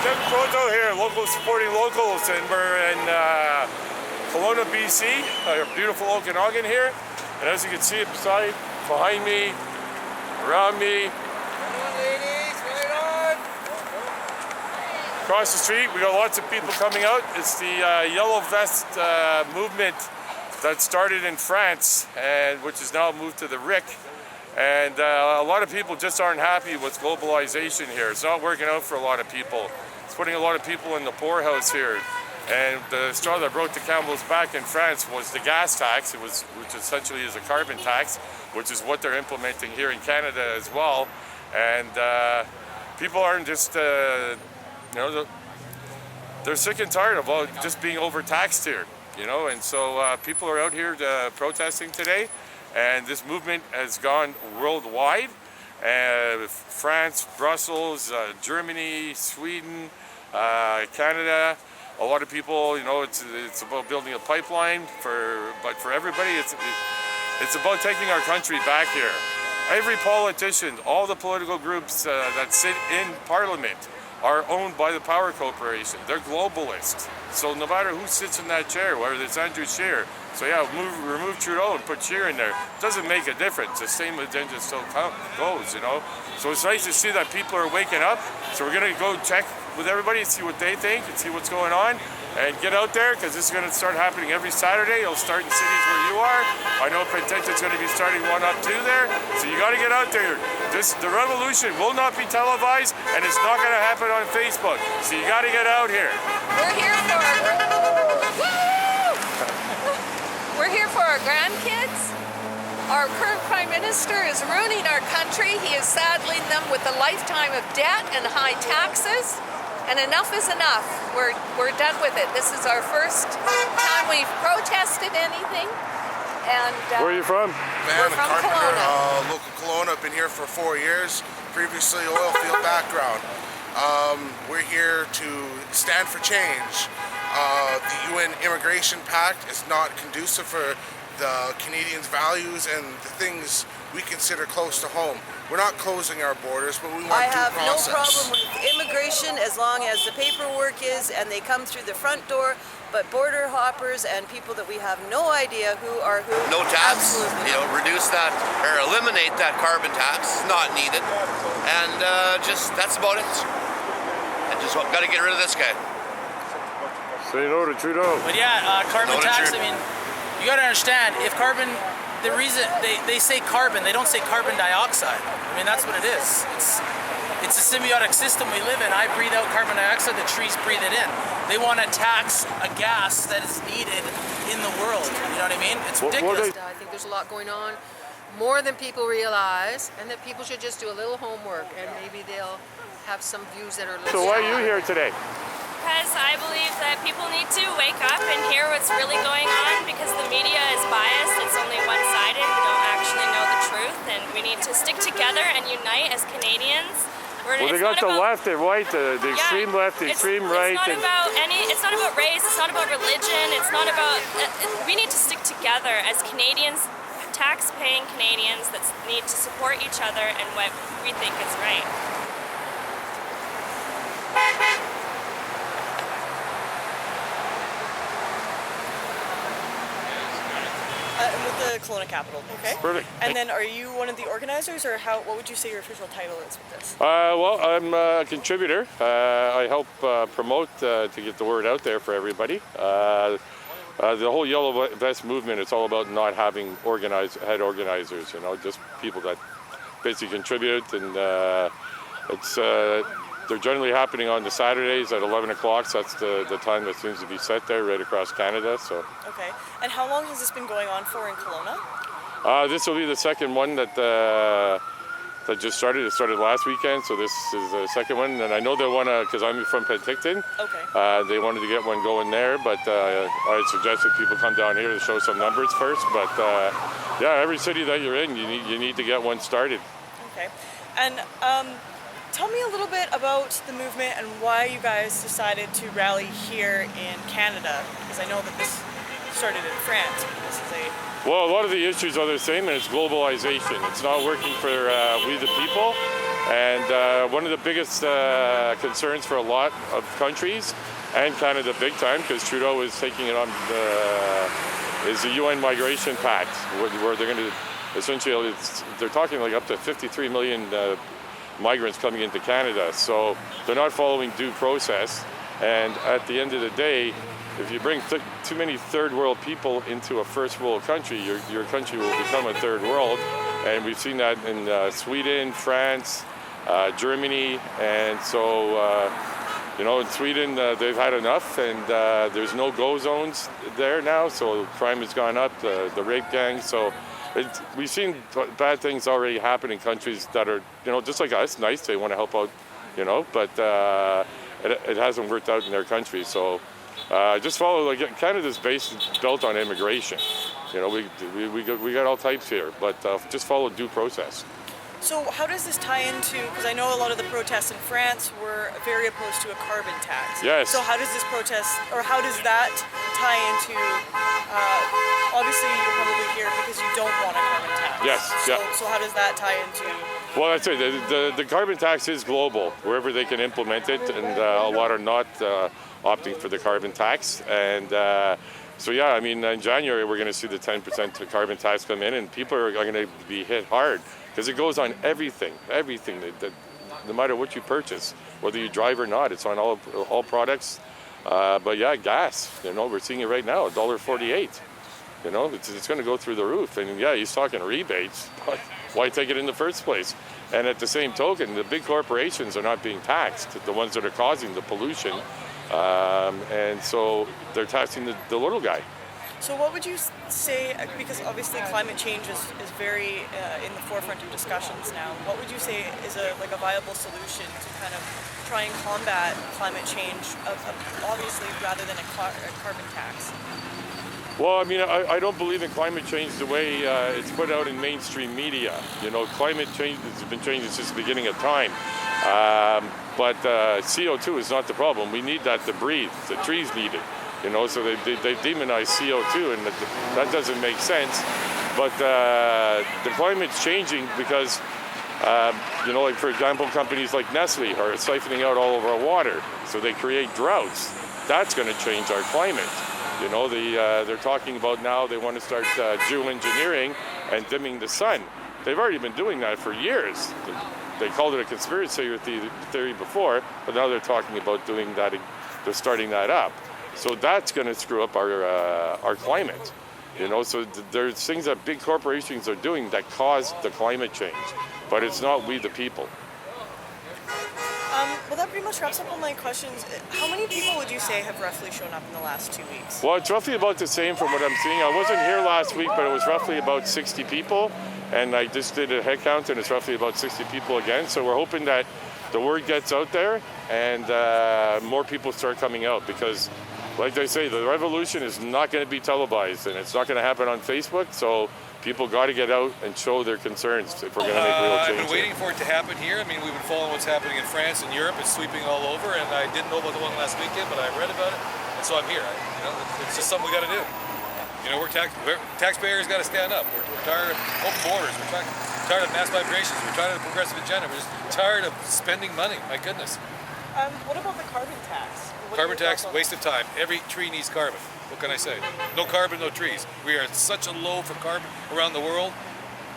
Trudeau here, locals supporting locals, and we're in Kelowna, BC, a beautiful Okanagan here. And as you can see beside, behind me, around me, across the street, we got lots of people coming out. It's the Yellow Vest movement that started in France, and which has now moved to the RIC. And a lot of people just aren't happy with globalization here. It's not working out for a lot of people. It's putting a lot of people in the poorhouse here. And the straw that broke the camel's back in France was the gas tax, which essentially is a carbon tax, which is what they're implementing here in Canada as well. And people aren't just, they're sick and tired of just being overtaxed here, and so people are out here protesting today. And this movement has gone worldwide. France, Brussels, Germany, Sweden, Canada. A lot of people, it's about building a pipeline but for everybody, it's about taking our country back here. Every politician, all the political groups that sit in Parliament are owned by the power corporation. They're globalists. So no matter who sits in that chair, whether it's Andrew Scheer, so yeah, remove Trudeau and put Scheer in there. It doesn't make a difference. The same agenda still goes, So it's nice to see that people are waking up. So we're gonna go check with everybody and see what they think and see what's going on. And get out there, because this is going to start happening every Saturday. It'll start in cities where you are. I know Penticton's going to be starting one up too there. So you got to get out there. The revolution will not be televised, and it's not going to happen on Facebook. So you got to get out here. We're here for our grandkids. Our current Prime Minister is ruining our country. He is saddling them with a lifetime of debt and high taxes. And enough is enough. We're done with it. This is our first time we've protested anything. And where are you from? We're from Kelowna. Local Kelowna. I've been here for 4 years. Previously oil field background. We're here to stand for change. The UN Immigration Pact is not conducive for the Canadians' values and the things we consider close to home. We're not closing our borders, but we want due process. I have no problem with immigration as long as the paperwork is and they come through the front door, but border hoppers and people that we have no idea who are who. No tax, reduce that or eliminate that carbon tax, not needed. And that's about it. And just got to get rid of this guy. Say no to Trudeau. But yeah, carbon tax, you got to understand, if carbon, the reason they say carbon, they don't say carbon dioxide. That's what it is. It's a symbiotic system we live in. I breathe out carbon dioxide, the trees breathe it in. They want to tax a gas that is needed in the world. You know what I mean? It's ridiculous. I think there's a lot going on, more than people realize, and that people should just do a little homework, and maybe they'll have some views that are. So why are you here today? Because I believe that people need to wake up and hear what's really going on, because the media is biased, it's only one-sided, we don't actually know the truth, and we need to stick together and unite as Canadians. Well, they got the left and right, the extreme left, the extreme right. It's not about race, it's not about religion, it's not about, we need to stick together as Canadians, tax-paying Canadians that need to support each other and what we think is right. With the Kelowna capital. Okay. Perfect. And then are you one of the organizers, or what would you say your official title is with this? Well, I'm a contributor. I help promote to get the word out there for everybody. The whole Yellow Vest movement, it's all about not having head organizers, just people that basically contribute, and they're generally happening on the Saturdays at 11 o'clock, so that's the time that seems to be set there right across Canada. So. Okay. And how long has this been going on for in Kelowna? This will be the second one that just started. It started last weekend, so this is the second one. And I know they want to, because I'm from Penticton, they wanted to get one going there, but I suggested people come down here to show some numbers first. But yeah, every city that you're in, you need to get one started. Okay. And tell me a little bit about the movement and why you guys decided to rally here in Canada, because I know that this started in France. This is Well, a lot of the issues are the same, and it's globalization. It's not working for we the people. And one of the biggest concerns for a lot of countries, and Canada big time, because Trudeau is taking it on, is the UN Migration Pact, where they're going to essentially, they're talking like up to 53 million migrants coming into Canada. So they're not following due process. And at the end of the day, if you bring too many third world people into a first world country, your country will become a third world. And we've seen that in Sweden, France, Germany. And so, you know, in Sweden, they've had enough, and there's no go zones there now. So crime has gone up, the rape gangs. So we've seen bad things already happen in countries that are, you know, just like us, nice. They want to help out, you know, but it hasn't worked out in their country. So just follow, like, Canada's built on immigration. You know, we got all types here, but just follow due process. So how does this tie into, because I know a lot of the protests in France were very opposed to a carbon tax. Yes. So how does this protest, or how does that tie into, obviously you're probably here because you don't want a carbon tax. Yes, yeah. So how does that tie into? Well, I'd say the carbon tax is global, wherever they can implement it, and a lot are not opting for the carbon tax. And so yeah, I mean, in January we're going to see the 10% carbon tax come in, and people are going to be hit hard. Because it goes on everything, that no matter what you purchase, whether you drive or not, it's on all products. But yeah, gas, you know, we're seeing it right now, $1.48. You know, it's going to go through the roof. And yeah, he's talking rebates, but why take it in the first place? And at the same token, the big corporations are not being taxed, the ones that are causing the pollution. And so they're taxing the little guy. So what would you say, because obviously climate change is very in the forefront of discussions now, what would you say is a viable solution to kind of try and combat climate change, obviously, rather than a carbon tax? Well, I mean, I don't believe in climate change the way it's put out in mainstream media. You know, climate change has been changing since the beginning of time. But CO2 is not the problem. We need that to breathe. The trees need it. You know, so they demonize CO2, and that doesn't make sense. But the climate's changing because, you know, like, for example, companies like Nestle are siphoning out all of our water, so they create droughts. That's going to change our climate. You know, they're talking about now they want to start geoengineering and dimming the sun. They've already been doing that for years. They called it a conspiracy theory before, but now they're talking about doing that. They're starting that up. So that's going to screw up our climate, you know. So there's things that big corporations are doing that cause the climate change, but it's not we the people. Well, that pretty much wraps up all my questions. How many people would you say have roughly shown up in the last 2 weeks? Well, it's roughly about the same from what I'm seeing. I wasn't here last week, but it was roughly about 60 people, and I just did a head count, and it's roughly about 60 people again. So we're hoping that the word gets out there and more people start coming out, because, like they say, the revolution is not going to be televised, and it's not going to happen on Facebook, so people got to get out and show their concerns if we're going to make real change. I've been waiting for it to happen here. I mean, we've been following what's happening in France and Europe. It's sweeping all over, and I didn't know about the one last weekend, but I read about it, and so I'm here. You know, it's just something we got to do. You know, taxpayers got to stand up. We're tired of open borders. We're tired of mass migrations. We're tired of the progressive agenda. We're just tired of spending money. My goodness. What about the carbon tax? Carbon tax, waste of time. Every tree needs carbon. What can I say? No carbon, no trees. We are at such a low for carbon around the world.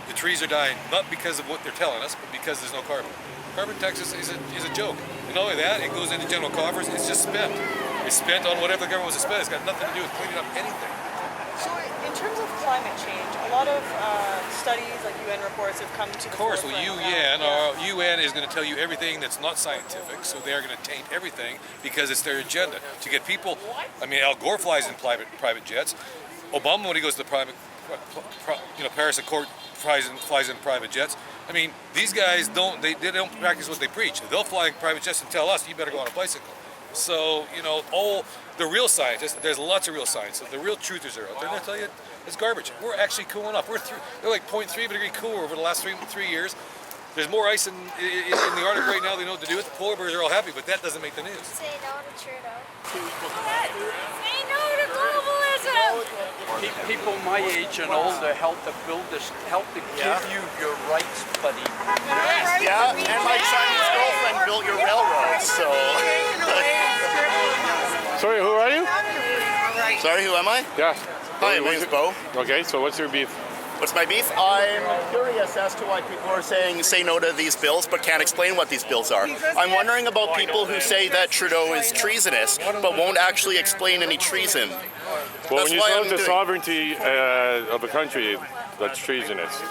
The trees are dying, not because of what they're telling us, but because there's no carbon. Carbon tax is a joke. And not only that, it goes into general coffers. It's just spent. It's spent on whatever the government wants to spend. It's got nothing to do with cleaning up anything. So in terms of climate change, a lot of studies, like UN reports, have come to the forefront. Of course, well, UN, UN is going to tell you everything that's not scientific, so they're going to taint everything because it's their agenda. To get people, I mean, Al Gore flies in private jets. Obama, when he goes to the Paris Accord, flies in private jets. I mean, these guys don't practice what they preach. They'll fly in private jets and tell us, you better go on a bicycle. So, you know, all the real scientists, there's lots of real science. The real truthers are out there. They'll tell you it's garbage. We're actually cooling off. We're like 0.3 of a degree cooler over the last three years. There's more ice in the Arctic right now. They know what to do with. The polar bears are all happy, but that doesn't make the news. Say no to Trudeau. Say no to globalism. People my age and older help to build this, help to give you your rights, buddy. Yeah, and my Chinese girlfriend built your railroad, so. Sorry, who are you? Sorry, who am I? Yeah. Hi, my name's Bo. Okay, so what's your beef? What's my beef? I'm curious as to why people are saying say no to these bills but can't explain what these bills are. I'm wondering about people who say that Trudeau is treasonous but won't actually explain any treason. Well, That's when you why say I'm the doing- sovereignty of a country, that's treasonous.